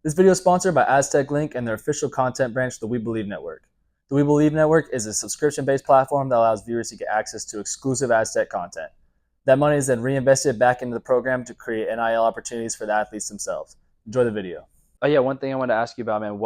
This video is sponsored by Aztec Link and their official content branch, the We Believe Network. The We Believe Network is a subscription-based platform that allows viewers to get access to exclusive Aztec content. That money is then reinvested back into the program to create NIL opportunities for the athletes themselves. Enjoy the video. Oh yeah, one thing I wanted to ask you about, man.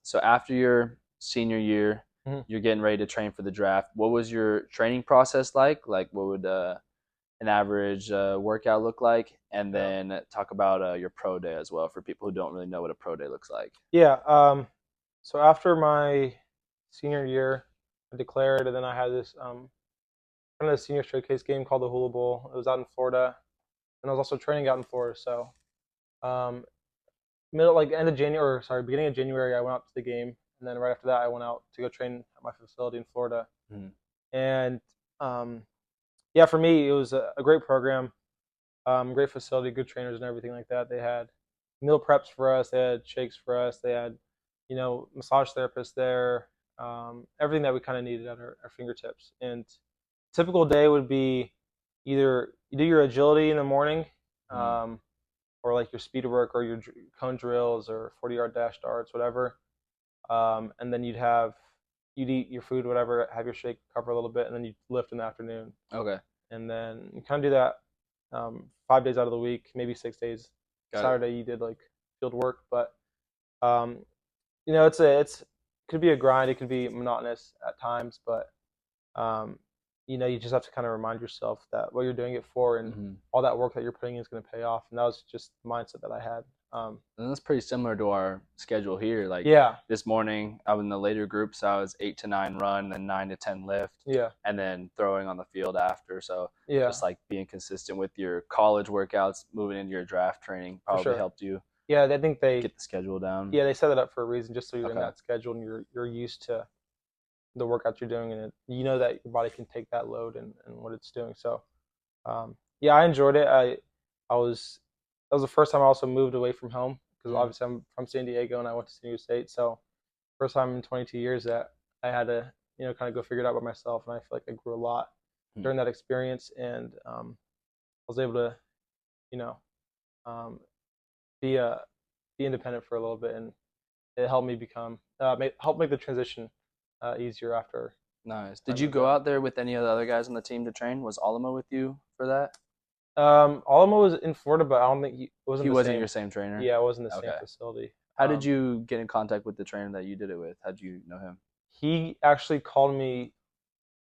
So after your senior year, you're getting ready to train for the draft. What was your training process like? Like, what would an average workout look like? And then talk about your pro day as well for people who don't really know what a pro day looks like. Yeah. So after my senior year, I declared, and then I had this kind of senior showcase game called the Hula Bowl. It was out in Florida, and I was also training out in Florida. So, um, beginning of January, I went out to the game, and then right after that, I went out to go train at my facility in Florida. Mm-hmm. And yeah, for me, it was a great program, great facility, good trainers, and everything like that. They had meal preps for us, they had shakes for us, they had, massage therapists there, everything that we kind of needed at our fingertips. And typical day would be either you do your agility in the morning, or like your speed work or your cone drills or 40-yard dash darts, whatever. And then you'd eat your food, whatever, have your shake, recover a little bit, and then you'd lift in the afternoon. Okay. And then you kind of do that 5 days out of the week, maybe 6 days. Saturday you did like field work, but it could be a grind, it could be monotonous at times, but you just have to kind of remind yourself that what you're doing it for and all that work that you're putting in is going to pay off. And that was just the mindset that I had. And that's pretty similar to our schedule here. Like, this morning I was in the later groups. I was 8 to 9 run, then 9 to 10 lift, and then throwing on the field after. So just like being consistent with your college workouts, moving into your draft training probably helped you. Yeah, I think they get the schedule down. Yeah, they set it up for a reason, just so you're in that schedule and you're used to the workouts you're doing, and you know that your body can take that load and what it's doing. So yeah, I enjoyed it. That was the first time I also moved away from home, because obviously I'm from San Diego and I went to San Diego State. So first time in 22 years that I had to kind of go figure it out by myself, and I feel like I grew a lot during that experience, and I was able to be independent for a little bit, and it helped me help make the transition easier after. Nice. Did you go out there with any of the other guys on the team to train? Was Alamo with you for that? Alamo was in Florida, but I don't think he wasn't your same trainer. Yeah, it wasn't the same facility. How did you get in contact with the trainer that you did it with? How did you know him? He actually called me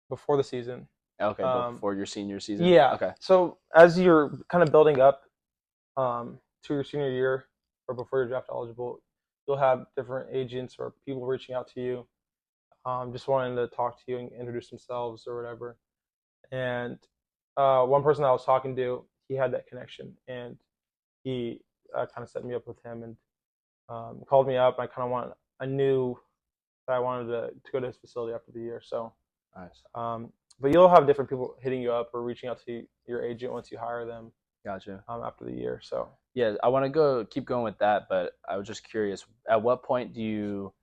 before the season. Okay, before your senior season? Yeah. Okay. So as you're kind of building up to your senior year, or before you're draft eligible, you'll have different agents or people reaching out to you, just wanting to talk to you and introduce themselves or whatever. And one person I was talking to, he had that connection, and he kind of set me up with him, and called me up. I knew that I wanted to go to his facility after the year. So nice. But you'll have different people hitting you up or reaching out to your agent once you hire them. Gotcha. After the year. So yeah, I want to keep going with that, but I was just curious, at what point do you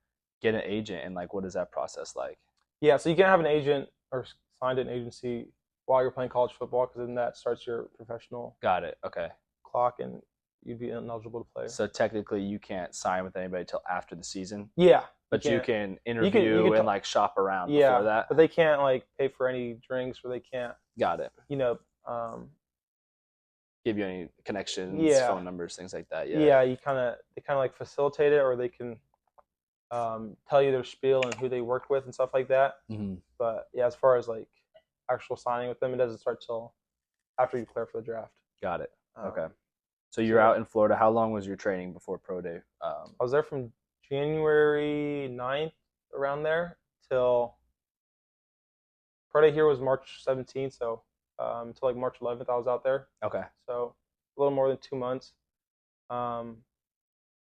get an agent, and like what is that process like? Yeah, so you can't have an agent or signed an agency while you're playing college football, because then that starts your professional clock, and you'd be ineligible to play. So technically you can't sign with anybody till after the season? Yeah. But you can interview and like shop around before that? But they can't like pay for any drinks, or they can't give you any connections, phone numbers, things like that. Yeah, they kind of like facilitate it, or they can tell you their spiel and who they work with and stuff like that. But yeah, as far as like actual signing with them, it doesn't start till after you declare for the draft. Got it. Okay. So you're out in Florida. How long was your training before pro day? I was there from January 9th, around there, till pro day here was March 17th. So until like March 11th, I was out there. Okay. So a little more than 2 months. And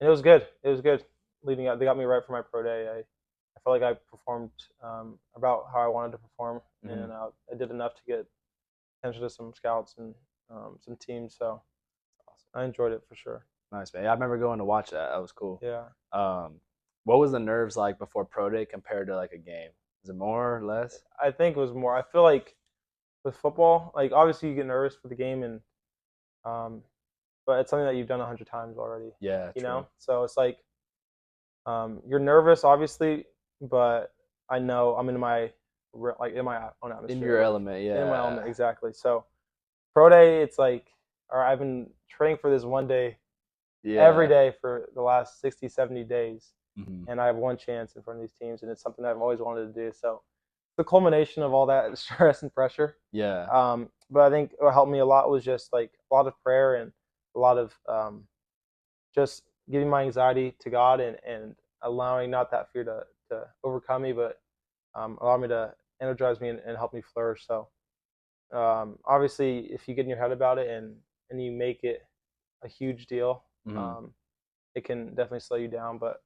it was good. It was good. Leading up, they got me right for my pro day. I felt like I performed about how I wanted to perform, and I did enough to get attention to some scouts and some teams. So I enjoyed it for sure. Nice, man. I remember going to watch that. That was cool. Yeah. What was the nerves like before pro day compared to like a game? Is it more or less? I think it was more. I feel like with football, like obviously you get nervous for the game, and but it's something that you've done 100 times already. Yeah, You true. know, so it's like you're nervous, obviously, but I know I'm in my own atmosphere. In your element, yeah. In my element, exactly. So pro day, it's like, all right, I've been training for this one day every day for the last 60, 70 days. And I have one chance in front of these teams, and it's something that I've always wanted to do. So the culmination of all that stress and pressure. Yeah. But I think what helped me a lot was just like a lot of prayer and a lot of just giving my anxiety to God and allowing not that fear to overcome me, but allow me to energize me and help me flourish. So obviously, if you get in your head about it and you make it a huge deal, it can definitely slow you down. But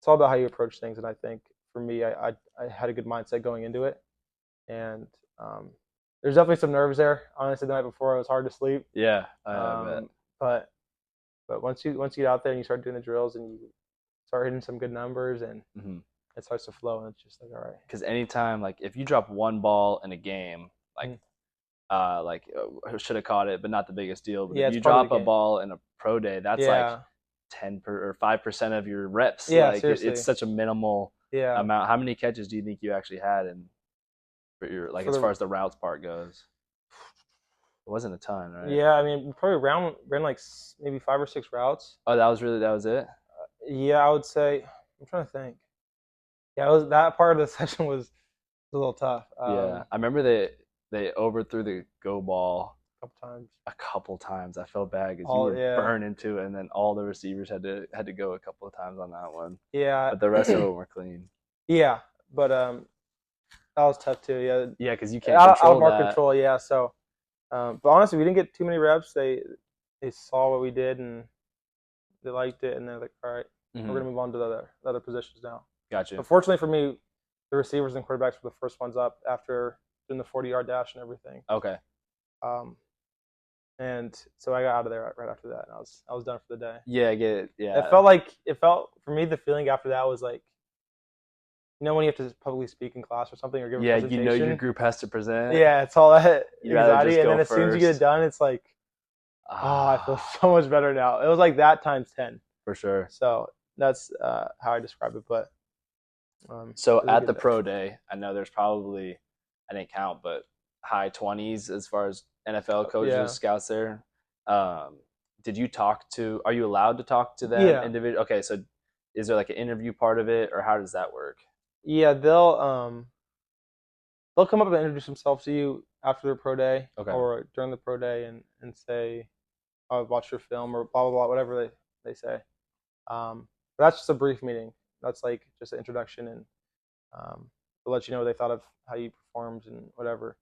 it's all about how you approach things. And I think for me, I had a good mindset going into it. And there's definitely some nerves there. Honestly, the night before, it was hard to sleep. Yeah, I bet. But once you get out there and you start doing the drills and you start hitting some good numbers and it starts to flow, and it's just like, all right. Because anytime, like, if you drop one ball in a game, like, should have caught it, but not the biggest deal. But if you drop a ball in a pro day, that's like 5% of your reps. Yeah, like seriously. it's such a minimal amount. How many catches do you think you actually had for your as far as the routes part goes? It wasn't a ton, right? Yeah, I mean, probably ran like maybe 5 or 6 routes. Oh, that was it? Yeah, I would say. I'm trying to think. Yeah, that part of the session was a little tough. Yeah, I remember they overthrew the go ball a couple times. I felt bad because you were burned into it, and then all the receivers had to go a couple of times on that one. Yeah, but the rest of them were clean. Yeah, but that was tough too. Yeah, because you can't control out of our that. control. Yeah, so but honestly, we didn't get too many reps. They saw what we did and they liked it, and they're like, all right, we're gonna move on to the other positions now. Gotcha. Unfortunately for me, the receivers and quarterbacks were the first ones up after doing the 40-yard dash and everything. Okay. And so I got out of there right after that, and I was done for the day. Yeah, I get it. Yeah. It felt for me, the feeling after that was like, you know, when you have to publicly speak in class or something or give a presentation. Yeah, you know your group has to present. Yeah, it's all that anxiety, and then as soon as you get it done, it's like, I feel so much better now. It was like that times 10. For sure. So that's how I describe it. But so at the pro day, I know there's probably, I didn't count, but high 20s as far as NFL coaches, scouts there. Did you are you allowed to talk to them individually? Okay, so is there like an interview part of it, or how does that work? Yeah, they'll come up and introduce themselves to you after their pro day or during the pro day and say, "Oh, I've watched your film," or blah blah blah, whatever they say. But that's just a brief meeting. That's like just an introduction, and they'll let you know what they thought of how you performed and whatever.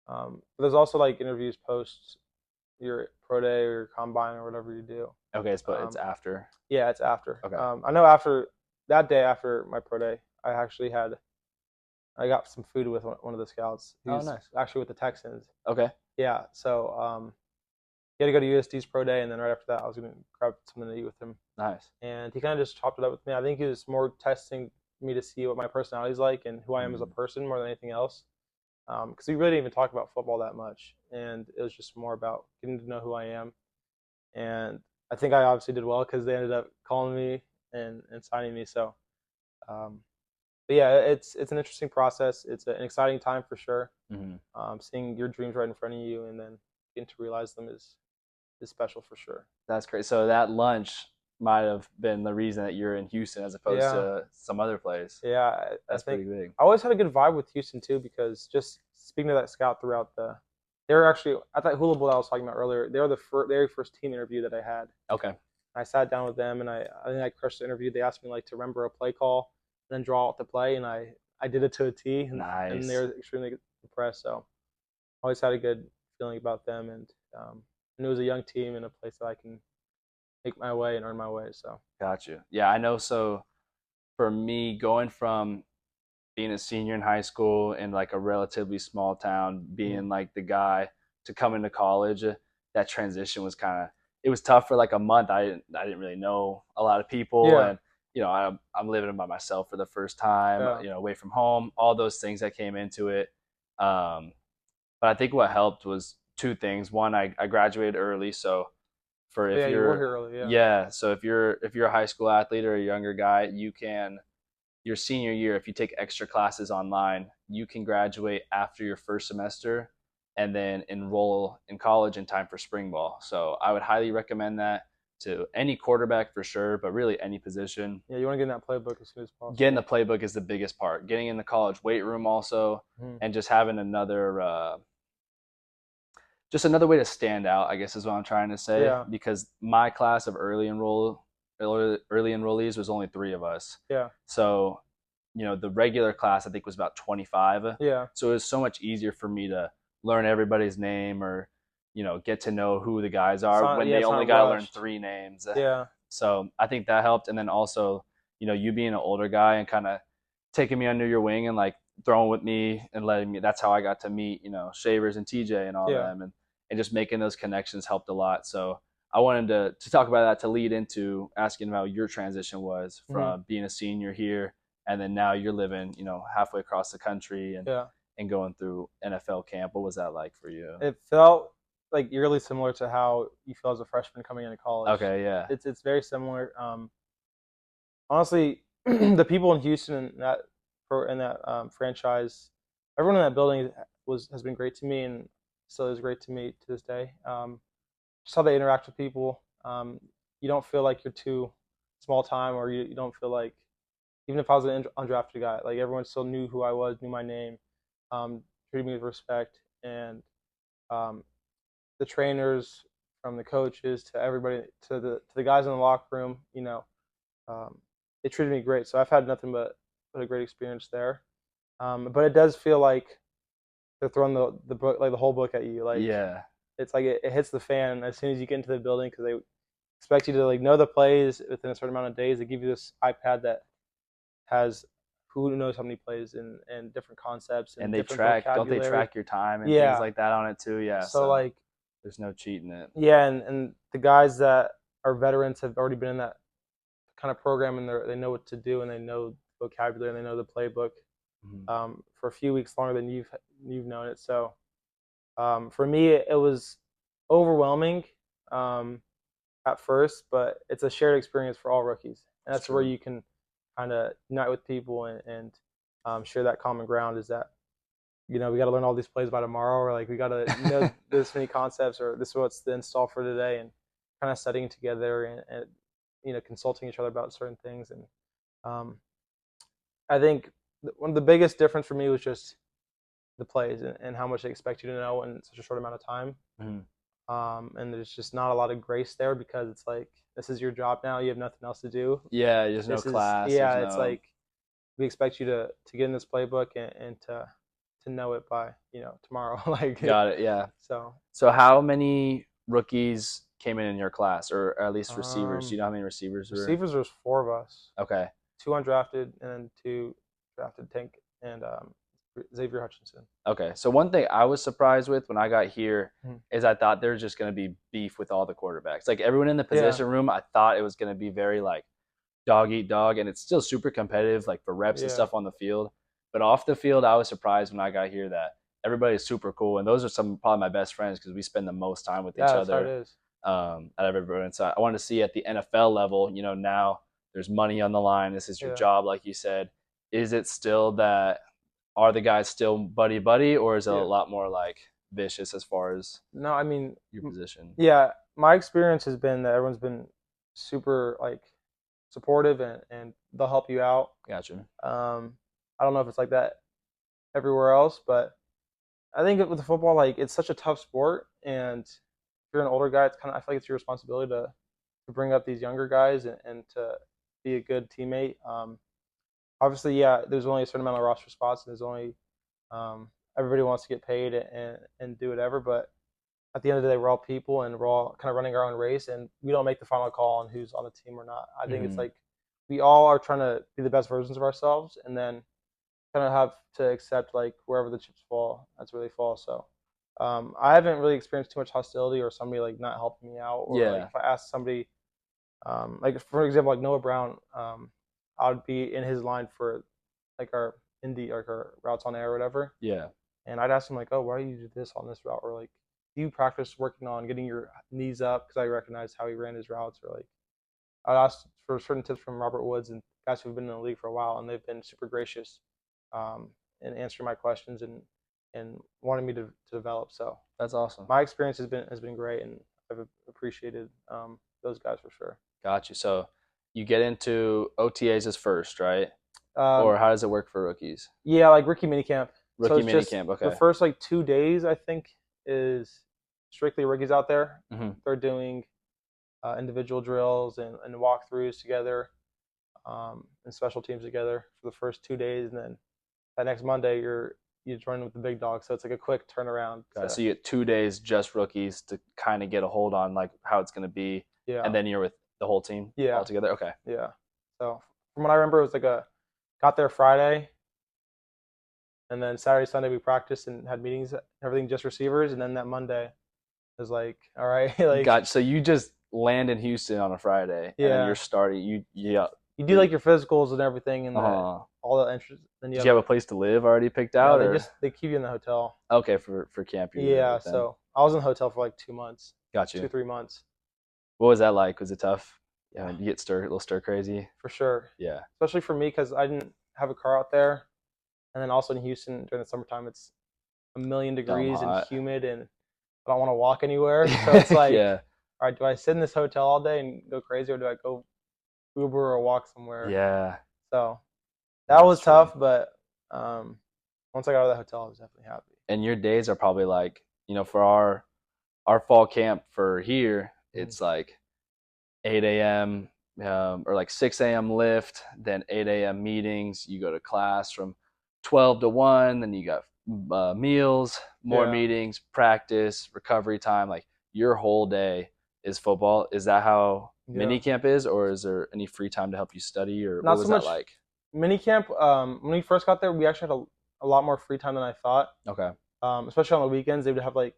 But there's also like interviews post your pro day or your combine or whatever you do. Okay, but it's after. Yeah, it's after. Okay. I know after that day, after my pro day, I got some food with one of the scouts. Oh, nice. Actually with the Texans. Okay. Yeah, so he had to go to USD's pro day, and then right after that, I was going to grab something to eat with him. Nice. And he kind of just chopped it up with me. I think he was more testing me to see what my personality is like and who I am as a person more than anything else. Because we really didn't even talk about football that much, and it was just more about getting to know who I am. And I think I obviously did well because they ended up calling me and signing me. So, but yeah, it's an interesting process. It's an exciting time for sure. Seeing your dreams right in front of you and then getting to realize them is special for sure. That's great. So that lunch might have been the reason that you're in Houston as opposed to some other place. Yeah, that's pretty big. I always had a good vibe with Houston too, because just speaking to that scout throughout they were actually at that Hula Bowl I was talking about earlier. They were the very first team interview that I had. Okay. I sat down with them and I think I crushed the interview. They asked me like to remember a play call and then draw out the play, and I did it to a T. And, nice. And they were extremely impressed. So I always had a good feeling about them, and it was a young team in a place that I can make my way and earn my way. So got you. Yeah, I know. So for me, going from being a senior in high school in like a relatively small town, being like the guy to come into college, that transition was it was tough for like a month. I didn't really know a lot of people, and I'm living by myself for the first time, away from home, all those things that came into it. But I think what helped was two things. One, I graduated early, so for if Yeah, you you're were here early. Yeah. so if you're a high school athlete or a younger guy, you can your senior year, if you take extra classes online, you can graduate after your first semester and then enroll in college in time for spring ball. So I would highly recommend that to any quarterback for sure, but really any position. Yeah, you want to get in that playbook as soon as possible. Getting the playbook is the biggest part. Getting in the college weight room also, and just having another just another way to stand out, I guess is what I'm trying to say. Yeah. Because my class of early enrollees was only 3 of us. Yeah. So, the regular class I think was about 25. Yeah. So it was so much easier for me to learn everybody's name or, get to know who the guys are when they only got to learn 3 names. Yeah. So I think that helped. And then also, you being an older guy and kind of taking me under your wing and like throwing with me and letting me, that's how I got to meet, Shavers and TJ and all them. And just making those connections helped a lot. So I wanted to talk about that to lead into asking about your transition was from being a senior here and then now you're living, halfway across the country and going through NFL camp. What was that like for you? It felt like eerily similar to how you feel as a freshman coming into college. Okay, yeah. It's very similar. Honestly, the people in Houston and that franchise, everyone in that building has been great to me and still is great to me to this day. Just how they interact with people. You don't feel like you're too small time, or you don't feel like, even if I was an undrafted guy, like everyone still knew who I was, knew my name, treated me with respect, and the trainers, from the coaches to everybody, to the guys in the locker room, they treated me great. So I've had nothing but a great experience there. But it does feel like they're throwing the book, like the whole book at you. Like, yeah, it's like it hits the fan as soon as you get into the building, because they expect you to like know the plays within a certain amount of days. They give you this iPad that has who knows how many plays and different concepts and they track. Don't they track your time and things like that on it too? Yeah. So like, there's no cheating it. Yeah, and the guys that are veterans have already been in that kind of program, and they know what to do, and they know vocabulary, and they know the playbook for a few weeks longer than you've known it. So for me, it was overwhelming at first, but it's a shared experience for all rookies, and that's where you can kind of unite with people and share that common ground. Is that we got to learn all these plays by tomorrow, or like we got to know this many concepts, or this is what's the install for today, and kind of studying together and consulting each other about certain things. And I think one of the biggest difference for me was just the plays and how much they expect you to know in such a short amount of time. And there's just not a lot of grace there, because it's like, this is your job now. You have nothing else to do. Yeah, there's no class. Yeah, it's like, we expect you to get in this playbook and to know it by tomorrow. Like, got it. Yeah. So how many rookies came in your class, or at least receivers? Do you know how many receivers were? Receivers, there's 4 of us. Okay. 2 undrafted and then 2 drafted, Tank and Xavier Hutchinson. Okay. So one thing I was surprised with when I got here is I thought there was just going to be beef with all the quarterbacks. Like everyone in the position room, I thought it was going to be very like dog eat dog, and it's still super competitive, like for reps and stuff on the field. But off the field, I was surprised when I got here that everybody's super cool, and those are probably my best friends because we spend the most time with each other. That's how it is. Out of everyone. So I wanted to see at the NFL level, now there's money on the line. This is your job, like you said. Is it still that? Are the guys still buddy, or is it a lot more like vicious as far as I mean your position? Yeah, my experience has been that everyone's been super like supportive and they'll help you out. Gotcha. I don't know if it's like that everywhere else, but I think with the football, like, it's such a tough sport, and if you're an older guy, it's kind of, I feel like it's your responsibility to bring up these younger guys and to be a good teammate. Obviously, there's only a certain amount of roster spots, and there's only everybody wants to get paid and do whatever, but at the end of the day, we're all people, and we're all kind of running our own race, and we don't make the final call on who's on the team or not. I think it's like we all are trying to be the best versions of ourselves, and then kind of have to accept like wherever the chips fall, that's where they fall. So I haven't really experienced too much hostility or somebody like not helping me out. Or like if I ask somebody, like for example, like Noah Brown, I would be in his line for like our indie, like our routes on air or whatever. Yeah. And I'd ask him like, oh, why do you do this on this route? Or like, do you practice working on getting your knees up? Because I recognize how he ran his routes. Or like, I asked for certain tips from Robert Woods and guys who've been in the league for a while, and they've been super gracious in answering my questions and wanting me to develop. So That's awesome. my experience has been great, and I've appreciated those guys for sure. Got you. So you get into OTAs as first, right? Or how does it work for rookies? Yeah, like rookie minicamp. Rookie minicamp, okay. The first like 2 days, I think, is strictly rookies out there. Mm-hmm. They're doing individual drills and walkthroughs together, and special teams together for the first 2 days, and then that next Monday you join with the big dogs. So it's like a quick turnaround. So you get 2 days just rookies to kind of get a hold on like how it's going to be, and then you're with the whole team all together. Okay. Yeah. So from what I remember, it was like got there Friday, and then Saturday, Sunday we practiced and had meetings, everything just receivers, and then that Monday was like, all right, like. Gotcha. So you just land in Houston on a Friday, and then you're starting. You do like your physicals and everything, and all the entries. Then Did you have a place to live already picked out? No, they keep you in the hotel. Okay, for camp. Yeah, so I was in the hotel for like 2 months. Got you. 2-3 months. What was that like? Was it tough? Yeah, you get a little stir crazy. For sure. Yeah, especially for me because I didn't have a car out there, and then also in Houston during the summertime it's 1,000,000 degrees and humid, and I don't want to walk anywhere. So it's like, all right, do I sit in this hotel all day and go crazy, or do I go Uber or walk somewhere? Yeah. So that was tough, but once I got out of the hotel, I was definitely happy. And your days are probably like, for our fall camp for here, it's like 8 a.m. Or like 6 a.m. lift, then 8 a.m. meetings. You go to class from 12 to 1, then you got meals, more meetings, practice, recovery time. Like your whole day is football. Is that how minicamp is, or is there any free time to help you study, or Not what was so much that like? Minicamp, when we first got there, we actually had a lot more free time than I thought. Okay. Especially on the weekends, they would have like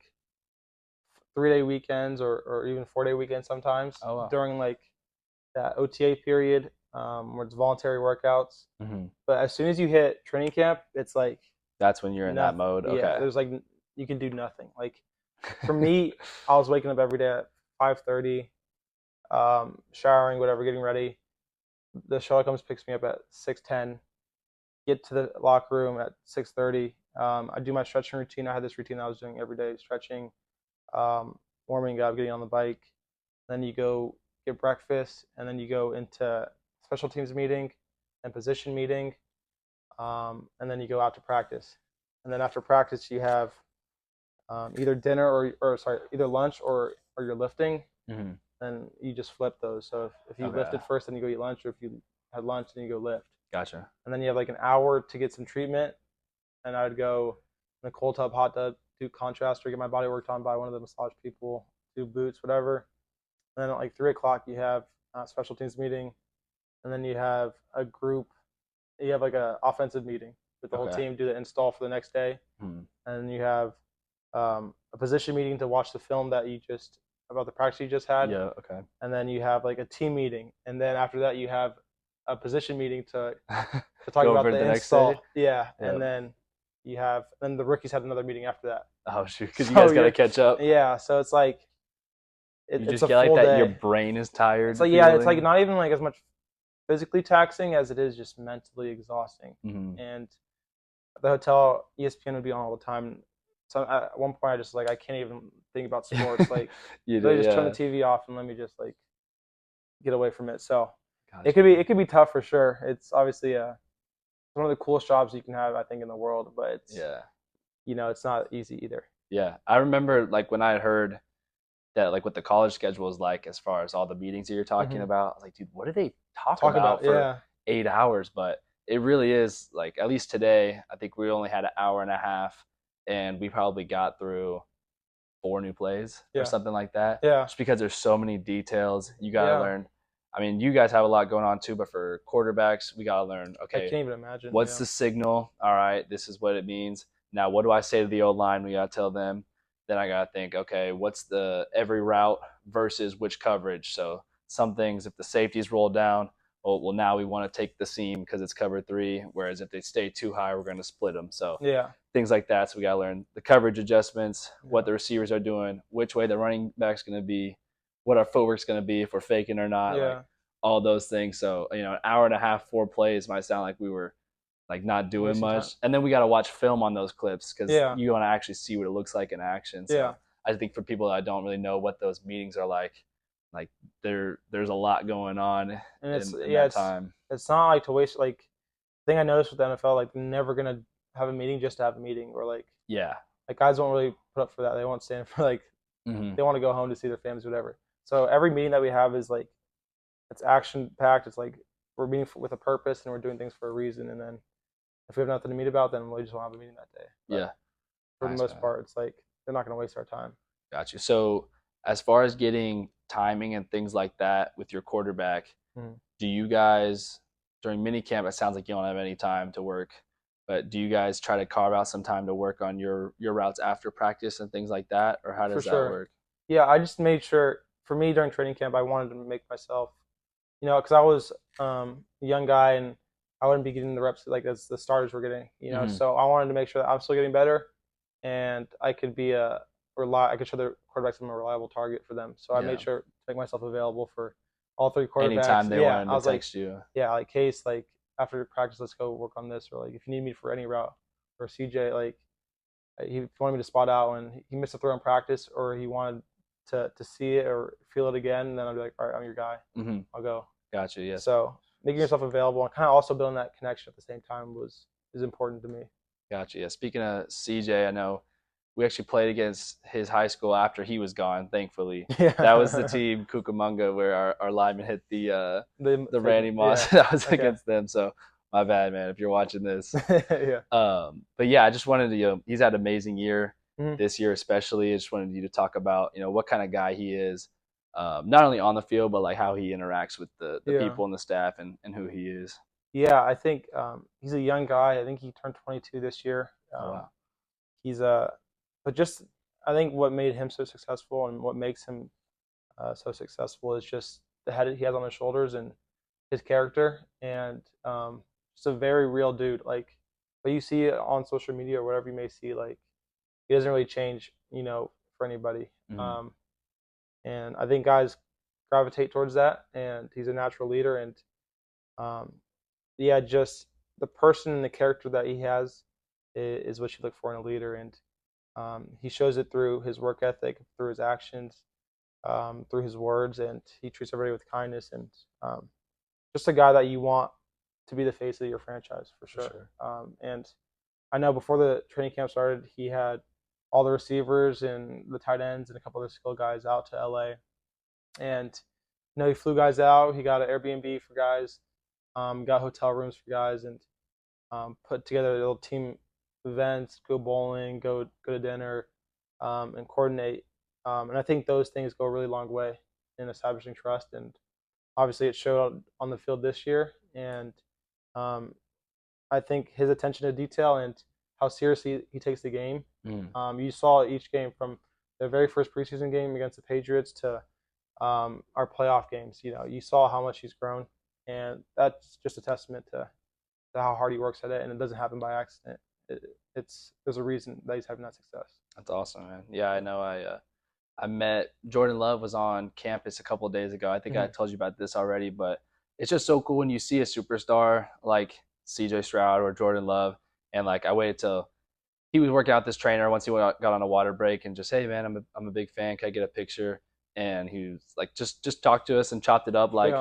3-day weekends or even 4-day weekends sometimes. Oh, wow. During like that OTA period, where it's voluntary workouts. Mm-hmm. But as soon as you hit training camp, it's like that's when you're in that mode. Okay. Yeah, there's like you can do nothing. Like for me, I was waking up every day at 5:30, showering, whatever, getting ready. The shuttle comes, picks me up at 6:10. Get to the locker room at 6:30. I do my stretching routine. I had this routine I was doing every day: stretching, warming up, getting on the bike. Then you go get breakfast, and then you go into special teams meeting and position meeting, and then you go out to practice. And then after practice, you have either dinner either lunch or you're lifting. Mm-hmm. Then you just flip those. So if you lifted first, then you go eat lunch, or if you had lunch, then you go lift. Gotcha. And then you have like an hour to get some treatment, and I would go in the cold tub, hot tub, do contrast, or get my body worked on by one of the massage people, do boots, whatever. And then at like 3 o'clock, you have a special teams meeting, and then you have a group. You have like a offensive meeting with the whole team, do the install for the next day, and then you have a position meeting to watch the film about the practice you just had. Yeah, okay. And then you have like a team meeting, and then after that you have a position meeting to talk about the install. Yeah, and then then the rookies had another meeting after that. Oh shoot, because you guys got to catch up. Yeah, so it's like you it's just a get like full that. day. Your brain is tired. It's like it's like not even like as much physically taxing as it is just mentally exhausting. Mm-hmm. And at the hotel, ESPN would be on all the time. So at one point, I just I can't even think about sports. Like just turn the TV off and let me just like get away from it. So it could be tough for sure. It's obviously one of the coolest jobs you can have, I think, in the world. But it's it's not easy either. Yeah, I remember like when I had heard that like what the college schedule is like as far as all the meetings that you're talking about. I was like, dude, what do they talk about for 8 hours? But it really is like, at least today, I think we only had an hour and a half, and we probably got through 4 new plays or something like that. Yeah. Just because there's so many details you got to learn. I mean, you guys have a lot going on too, but for quarterbacks, we got to learn, okay, I can't even imagine. What's the signal? All right, this is what it means. Now, what do I say to the O-line? We got to tell them. Then I got to think, okay, what's the every route versus which coverage? So some things, if the safeties roll down, well, now we want to take the seam because it's cover 3, whereas if they stay too high, we're going to split them. So things like that. So we got to learn the coverage adjustments, what Yeah. the receivers are doing, which way the running back's going to be, what our footwork's going to be, if we're faking or not, like Yeah. all those things. So, an hour and a half, 4 plays might sound like we were like not doing Wasting much. time. And then we got to watch film on those clips because Yeah. you want to actually see what it looks like in action. So Yeah. I think for people that don't really know what those meetings are like there's a lot going on And it's in yeah, that time. it's not like to waste like thing I noticed with the NFL, like they're never gonna have a meeting just to have a meeting, or like Yeah. guys won't really put up for that. They won't stand for like Mm-hmm. they want to go home to see their families, whatever. So every meeting that we have is like it's action packed. It's like we're meeting with a purpose and we're doing things for a reason. And then if we have nothing to meet about, then we just won't have a meeting that day. But Yeah. for Nice, the most man. part, it's like they're not gonna waste our time. Got you. So as far as getting timing and things like that with your quarterback, do you guys during mini camp? It sounds like you don't have any time to work, but do you guys try to carve out some time to work on your routes after practice and things like that, or how does For that sure. work? Yeah, I just made sure for me during training camp, I wanted to make myself, because I was a young guy and I wouldn't be getting the reps like as the starters were getting, Mhm. So I wanted to make sure that I'm still getting better and I could be I could show the quarterbacks I'm a reliable target for them. So I Yeah. made sure to make myself available for all three quarterbacks. Anytime they Yeah, wanted I to was like, text you. yeah, like Case, like after practice, let's go work on this, or like if you need me for any route, or CJ, like he wanted me to spot out when he missed a throw in practice, or he wanted to see it or feel it again, and then I'd be like, all right, I'm your guy. Mm-hmm. I'll go. Gotcha. Yes. So making yourself available and kind of also building that connection at the same time is important to me. Gotcha. Yeah. Speaking of CJ, I know we actually played against his high school after he was gone. Thankfully, Yeah. that was the team Cucamonga where our lineman hit the Randy Moss. Yeah. That was Okay. against them. So my bad, man. If you're watching this, Yeah. but yeah, I just wanted to. He's had an amazing year Mhm. this year, especially. I just wanted you to talk about what kind of guy he is, not only on the field but like how he interacts with the Yeah. people and the staff and who he is. Yeah, I think he's a young guy. I think he turned 22 this year. Oh, wow. He's but just I think what made him so successful and what makes him so successful is just the head he has on his shoulders and his character, and just a very real dude. Like, but you see it on social media or whatever you may see, like he doesn't really change, for anybody. Mhm. And I think guys gravitate towards that, and he's a natural leader, and um, yeah, just the person and the character that he has is what you look for in a leader, and he shows it through his work ethic, through his actions, through his words, and he treats everybody with kindness, and just a guy that you want to be the face of your franchise for sure. And I know before the training camp started, he had all the receivers and the tight ends and a couple of the skill guys out to LA, and he flew guys out. He got an Airbnb for guys, got hotel rooms for guys, and put together little team events, go bowling, go to dinner, and coordinate. And I think those things go a really long way in establishing trust. And obviously, it showed on the field this year. And um, I think his attention to detail and how seriously he takes the game. You saw each game from the very first preseason game against the Patriots to our playoff games. You saw how much he's grown, and that's just a testament to how hard he works at it, and it doesn't happen by accident. There's a reason that he's having that success. That's awesome, man. Yeah, I know. I met Jordan Love was on campus a couple of days ago. I think I told you about this already, but it's just so cool when you see a superstar like CJ Stroud or Jordan Love, and like I waited till he was working out this trainer once he got on a water break and just, hey man, I'm a big fan. Can I get a picture? And he was like, just talked to us and chopped it up like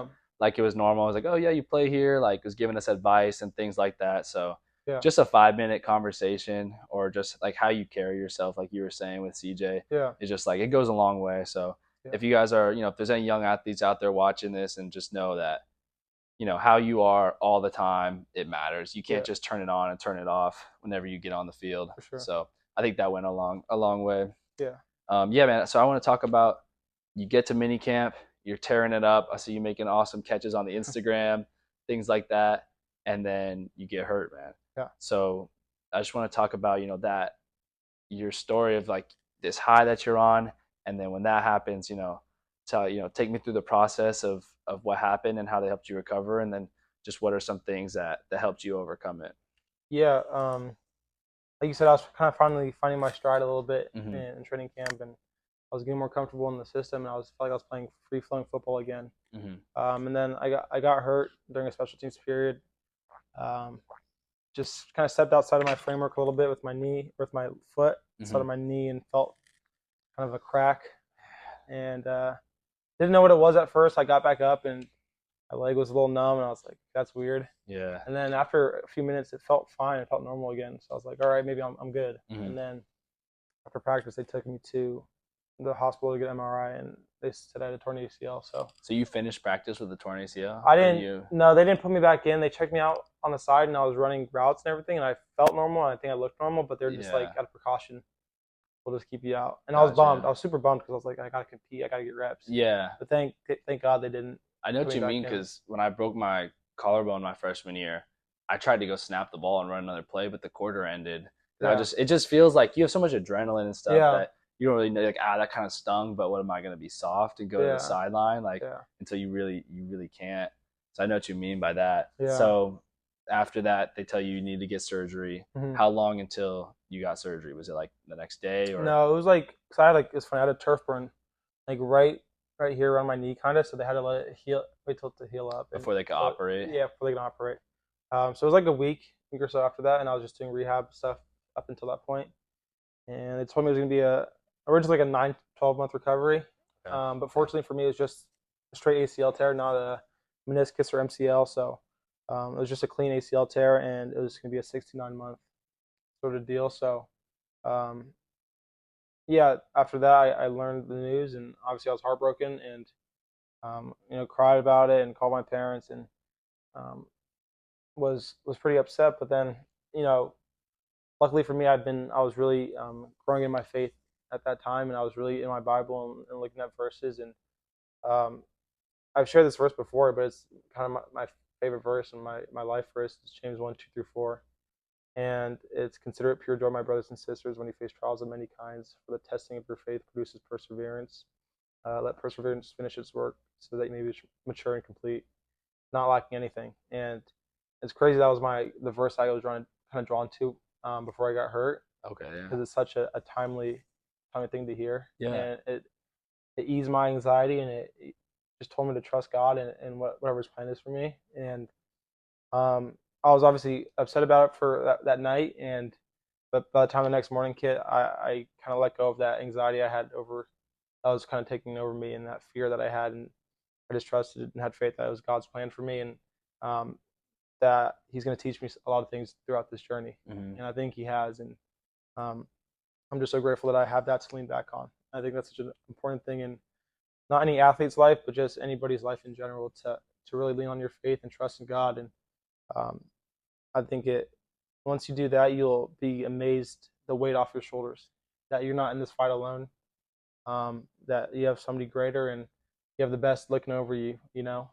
it was normal. I was like, oh yeah, you play here. Like was giving us advice and things like that. So just a 5-minute conversation or just like how you carry yourself, like you were saying with CJ, it's just like it goes a long way. So if you guys are, if there's any young athletes out there watching this, and just know that how you are all the time, it matters. You can't just turn it on and turn it off whenever you get on the field. For sure. So I think that went a long way. Yeah. Yeah, man. So I want to talk about you get to mini camp, you're tearing it up. I see you making awesome catches on the Instagram, things like that, and then you get hurt, man. Yeah. So I just want to talk about that your story of like this high that you're on, and then when that happens, take me through the process of what happened and how they helped you recover, and then just what are some things that helped you overcome it. Yeah. like you said, I was kind of finally finding my stride a little bit Mm-hmm. in training camp, and I was getting more comfortable in the system, and I felt like I was playing free flowing football again. Mm-hmm. And then I got hurt during a special teams period. Just kind of stepped outside of my framework a little bit with my foot outside of my knee, and felt kind of a crack, and didn't know what it was at first. I got back up, and my leg was a little numb, and I was like, "That's weird." Yeah. And then after a few minutes, it felt fine. It felt normal again. So I was like, "All right, maybe I'm good." Mm-hmm. And then after practice, they took me to the hospital to get MRI, and they said I had a torn ACL. So you finished practice with a torn ACL? I didn't. No, they didn't put me back in. They checked me out on the side, and I was running routes and everything, and I felt normal. And I think I looked normal, but they're just like, out of precaution, we'll just keep you out. And I was bummed. I was super bummed because I was like, I gotta compete. I gotta get reps. Yeah. But thank God they didn't. I know what you mean, because when I broke my collarbone my freshman year, I tried to go snap the ball and run another play, but the quarter ended. Yeah. It just feels like you have so much adrenaline and stuff that you don't really know, like, that kind of stung, but what am I going to be soft and go to the sideline until you really can't. So I know what you mean by that. Yeah. So after that, they tell you need to get surgery. Mm-hmm. How long until you got surgery? Was it like the next day or? No, it was like, cause I had it's funny, I had a turf burn like right here around my knee, kind of. So they had to let it heal, wait till it to heal up before they could operate. Yeah, before they can operate. So it was like a week or so after that, and I was just doing rehab stuff up until that point. And they told me it was going to be originally like a 9-12 month recovery. Okay. But fortunately for me, it was just a straight ACL tear, not a meniscus or MCL. So it was just a clean ACL tear, and it was going to be a 69-month sort of deal. So yeah, after that, I learned the news, and obviously I was heartbroken, and cried about it and called my parents, and was pretty upset. But then, luckily for me, I was really growing in my faith at that time, and I was really in my Bible and looking at verses. And I've shared this verse before, but it's kind of my favorite verse and my life verse. It's James 1:2-4. And it's, consider it pure joy, my brothers and sisters, when you face trials of many kinds, for the testing of your faith produces perseverance. Let perseverance finish its work, so that you may be mature and complete, not lacking anything. And it's crazy, that was the verse I was kind of drawn to before I got hurt. Okay, yeah. Because it's such a timely thing to hear. Yeah. And it eased my anxiety, and it just told me to trust God and whatever His plan is for me. And I was obviously upset about it for that night, but by the time the next morning, Kit, I kind of let go of that anxiety I had that was kind of taking over me, and that fear that I had, and I just trusted and had faith that it was God's plan for me, and that He's going to teach me a lot of things throughout this journey. Mm-hmm. And I think He has, and I'm just so grateful that I have that to lean back on. I think that's such an important thing in not any athlete's life, but just anybody's life in general, to really lean on your faith and trust in God. And I think once you do that, you'll be amazed the weight off your shoulders, that you're not in this fight alone, that you have somebody greater, and you have the best looking over you,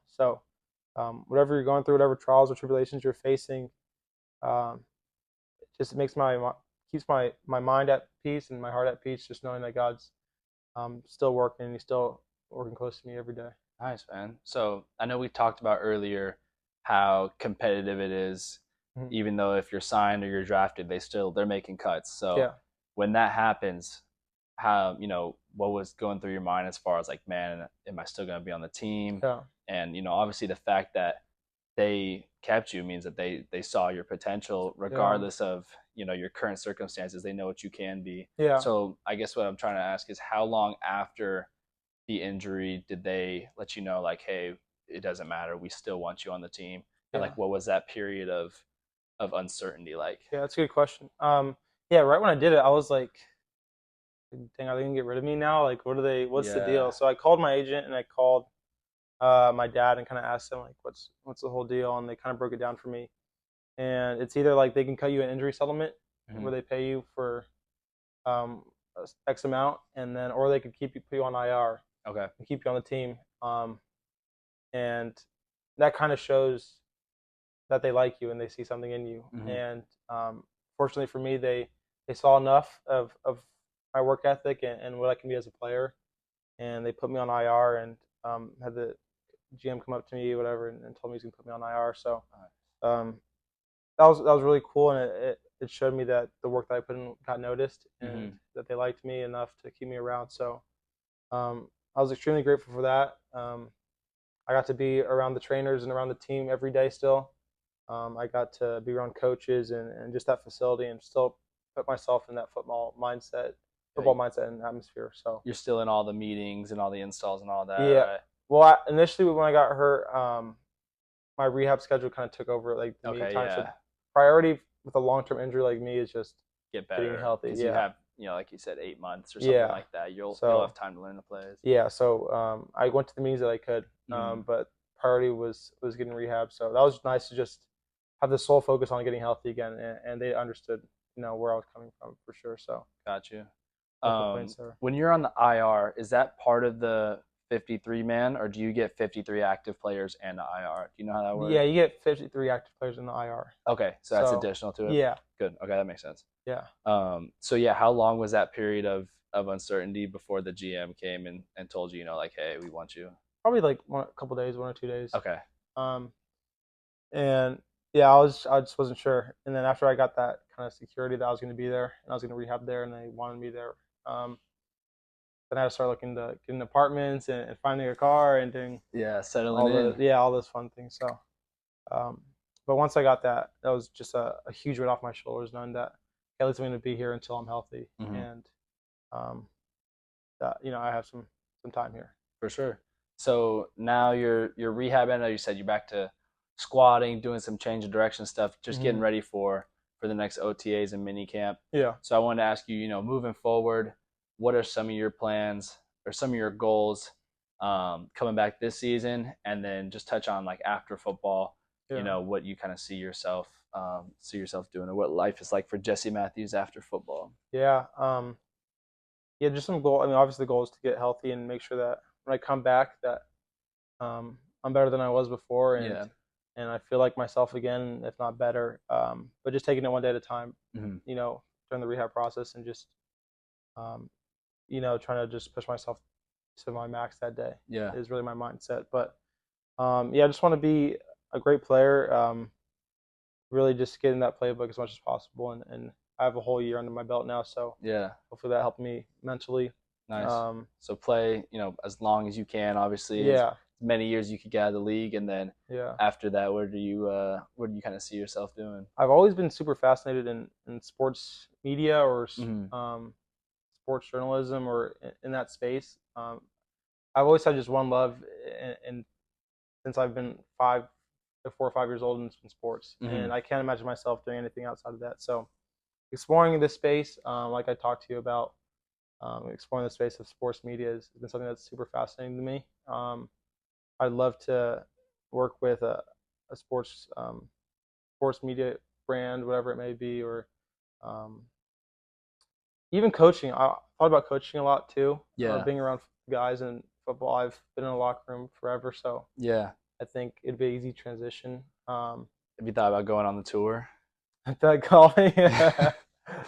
So whatever you're going through, whatever trials or tribulations you're facing, it just keeps my mind at peace and my heart at peace, just knowing that God's still working, and He's still working close to me every day. Nice, man. So I know we talked about earlier how competitive it is. Mm-hmm. Even though if you're signed or you're drafted, they're making cuts. So when that happens, how, what was going through your mind as far as like, man, am I still going to be on the team? Yeah. And, obviously the fact that they kept you means that they saw your potential regardless of, your current circumstances. They know what you can be. Yeah. So I guess what I'm trying to ask is, how long after the injury did they let you know, like, hey, it doesn't matter, we still want you on the team? And like, what was that period of uncertainty like? Yeah, that's a good question. Yeah, right when I did it, I was like, dang, are they gonna get rid of me now? Like, what's the deal? So I called my agent, and I called my dad, and kind of asked them, like, what's the whole deal? And they kind of broke it down for me. And it's either like they can cut you an injury settlement, mm-hmm. where they pay you for X amount, and then, or they could put you on IR. Okay. And keep you on the team. And that kind of shows that they like you and they see something in you. Mm-hmm. And fortunately for me, they saw enough of my work ethic and what I can be as a player, and they put me on IR, and had the GM come up to me, whatever, and told me he's gonna put me on IR. So that was really cool, and it showed me that the work that I put in got noticed and Mhm. that they liked me enough to keep me around. So I was extremely grateful for that. I got to be around the trainers and around the team every day still. I got to be around coaches and just that facility and still put myself in that football mindset and atmosphere. So You're still in all the meetings and all the installs and all that, yeah. right? Well, initially when I got hurt, my rehab schedule kind of took over like the meeting Okay, time. So yeah. priority with a long-term injury like me is just Get getting better healthy. because you Yeah. have, like you said, 8 months or something Yeah. like that. You'll So have time to learn the plays. yeah. So I went to the meetings that I could, Mhm. but priority was getting rehab. So that was nice to just have the sole focus on getting healthy again, and they understood, where I was coming from for sure. So Got you. no complaints there. When you're on the IR, is that part of the 53 man, or do you get 53 active players and the IR? Do you know how that works? Yeah, you get 53 active players in the IR. Okay, so that's So, additional to it. Yeah. Good. Okay, that makes sense. Yeah. So yeah, how long was that period of uncertainty before the GM came and told you, like, hey, we want you? Probably like a couple days, 1 or 2 days. Okay. Um, and yeah, I just wasn't sure. And then after I got that kind of security that I was going to be there and I was going to rehab there and they wanted me there, then I had to start looking to getting apartments and finding a car and doing Yeah, settling in. all those fun things. So, but once I got that, that was just a huge weight off my shoulders, knowing that at least I'm going to be here until I'm healthy, and um, that I have some time here. For sure. So now you're rehabbing. I know you said you're back to squatting, doing some change of direction stuff, just getting ready for the next OTAs and mini camp. Yeah. So I wanted to ask you, moving forward, what are some of your plans or some of your goals coming back this season, and then just touch on like after football, what you kind of see yourself doing, or what life is like for Jesse Matthews after football. Yeah. Yeah, just some goal. I mean, obviously the goal is to get healthy and make sure that when I come back that I'm better than I was before, and I feel like myself again, if not better. But just taking it one day at a time, during the rehab process, and just trying to just push myself to my max that day. Yeah. Is really my mindset. But yeah, I just want to be a great player. Really just get in that playbook as much as possible, and I have a whole year under my belt now, so Yeah. hopefully that helped me mentally. Nice. So play, as long as you can, obviously. Yeah. As many years you could get out of the league, and then Yeah. after that, where do you kind of see yourself doing? I've always been super fascinated in sports media or sports journalism or in that space. I've always had just one love, and since I've been 4 or 5 years old, and it's been sports, and I can't imagine myself doing anything outside of that. So exploring this space, like I talked to you about, exploring the space of sports media has been something that's super fascinating to me. I'd love to work with a sports media brand, whatever it may be, or even coaching. I thought about coaching a lot too. Yeah. Being around guys in football, I've been in a locker room forever, so Yeah. I think it'd be an easy transition. Have you thought about going on the tour? That call me.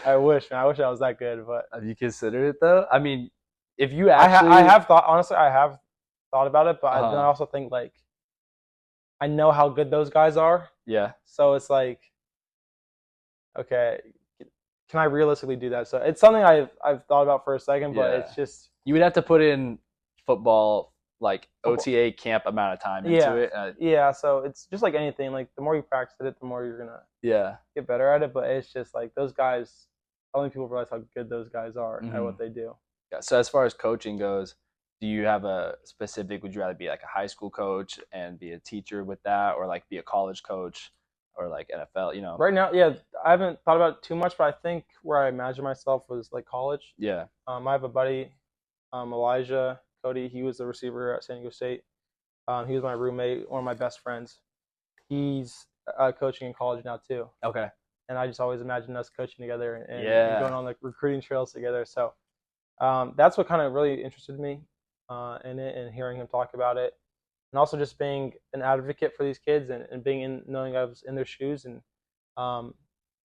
I wish, man. I wish I was that good, but Have you considered it though? I mean, if you actually, I have thought. Honestly, I have thought about it, but then I also think like I know how good those guys are. Yeah. So it's like, okay, can I realistically do that? So it's something I've thought about for a second, but it's just you would have to put in football like OTA camp amount of time into it. Yeah, so it's just like anything. Like the more you practice it, the more you're gonna get better at it. But it's just like those guys. I don't think people realize how good those guys are at what they do. Yeah. So as far as coaching goes, do you have a specific? Would you rather be like a high school coach and be a teacher with that, or like be a college coach, or like NFL? Right now, yeah, I haven't thought about it too much, but I think where I imagine myself was like college. Yeah. I have a buddy, Elijah Cody. He was the receiver at San Diego State. He was my roommate, one of my best friends. He's coaching in college now too. Okay. And I just always imagined us coaching together and Yeah. going on like recruiting trails together. So that's what kind of really interested me in it, and hearing him talk about it, and also just being an advocate for these kids and knowing I was in their shoes, and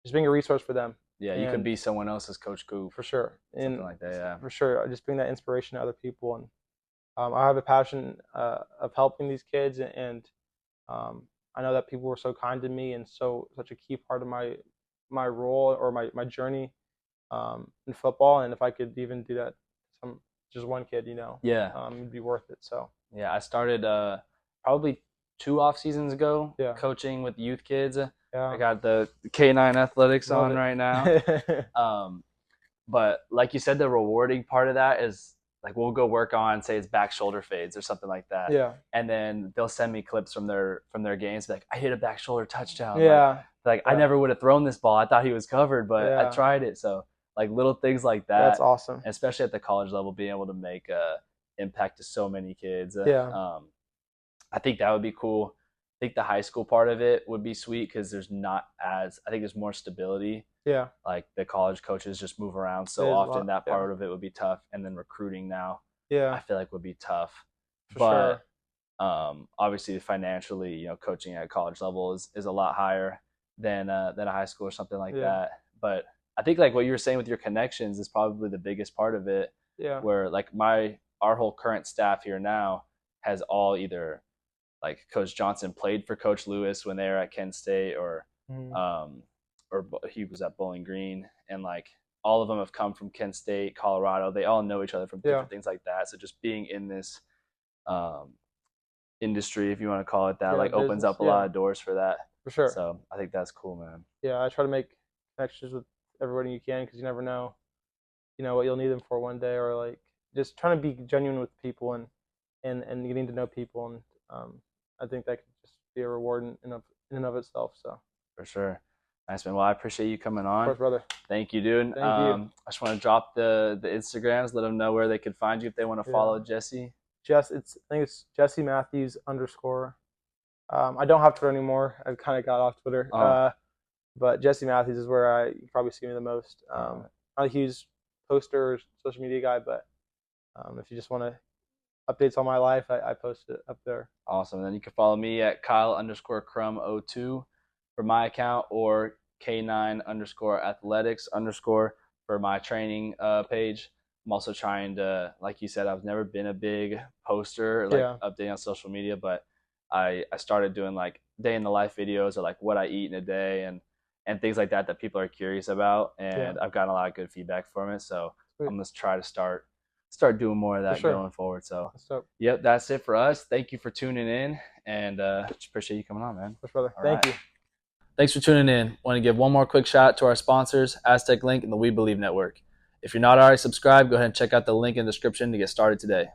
just being a resource for them. Yeah, you could be someone else's Coach Coop. For sure. Something like that, yeah. For sure. Just being that inspiration to other people. And I have a passion of helping these kids, and I know that people were so kind to me and such a key part of my my role or my journey in football, and if I could even do that to just one kid, Yeah. it'd be worth it. So Yeah, I started probably 2 off seasons ago Yeah. coaching with youth kids. I yeah, got the K9 athletics Love on it. right now. But like you said, the rewarding part of that is like we'll go work on, say it's back shoulder fades or something like that. yeah, And then they'll send me clips from their games, like I hit a back shoulder touchdown. yeah, Like I Yeah. never would have thrown this ball. I thought he was covered, but I Yeah. tried it. So like little things like That's that, awesome. especially at the college level, being able to make impact to so many kids. Yeah. I think that would be cool. I think the high school part of it would be sweet because there's not as I think there's more stability. Yeah, Like the college coaches just move around so It is a often lot, that yeah. part of it would be tough, and then recruiting now I yeah, feel like would be tough. for But sure. obviously financially, coaching at college level is a lot higher than a high school or something like Yeah. that. But I think like what you were saying with your connections is probably the biggest part of it. Yeah, Where like our whole current staff here now has all either like Coach Johnson played for Coach Lewis when they were at Kent State, or Mhm. or he was at Bowling Green, and like all of them have come from Kent State, Colorado. They all know each other from different things like that. So just being in this um, industry, if you want to call it that, Yeah, like opens business, up a lot of doors for that. for sure. So I think that's cool, man. Yeah, I try to make connections with everybody you can because you never know, what you'll need them for one day, or like just trying to be genuine with people and getting to know people, and I think that could just be a reward in and of itself. So, For sure. Nice, man. Well, I appreciate you coming of on. course, brother. Thank you, dude. Thank you. I just want to drop the Instagrams, let them know where they could find you if they want to follow Jesse. I think it's Jesse Matthews _. I don't have Twitter anymore. I've kind of got off Twitter. But Jesse Matthews is where you probably see me the most. Not a huge poster or social media guy, but if you just want to updates on my life, I post it up there. Awesome. And then you can follow me at Kyle_Crum02 for my account, or K9_athletics_ for my training page. I'm also trying to, like you said, I've never been a big poster, updating on social media, but I started doing like day in the life videos, or like what I eat in a day, and things like that people are curious about, and I've gotten a lot of good feedback from it. So Sweet. I'm gonna try to start doing more of that going forward. So yep, that's it for us. Thank you for tuning in, and just appreciate you coming on, man. Thanks, brother. Thank you. Thanks for tuning in. Want to give one more quick shout out to our sponsors, Aztec Link and the We Believe Network. If you're not already subscribed, go ahead and check out the link in the description to get started today.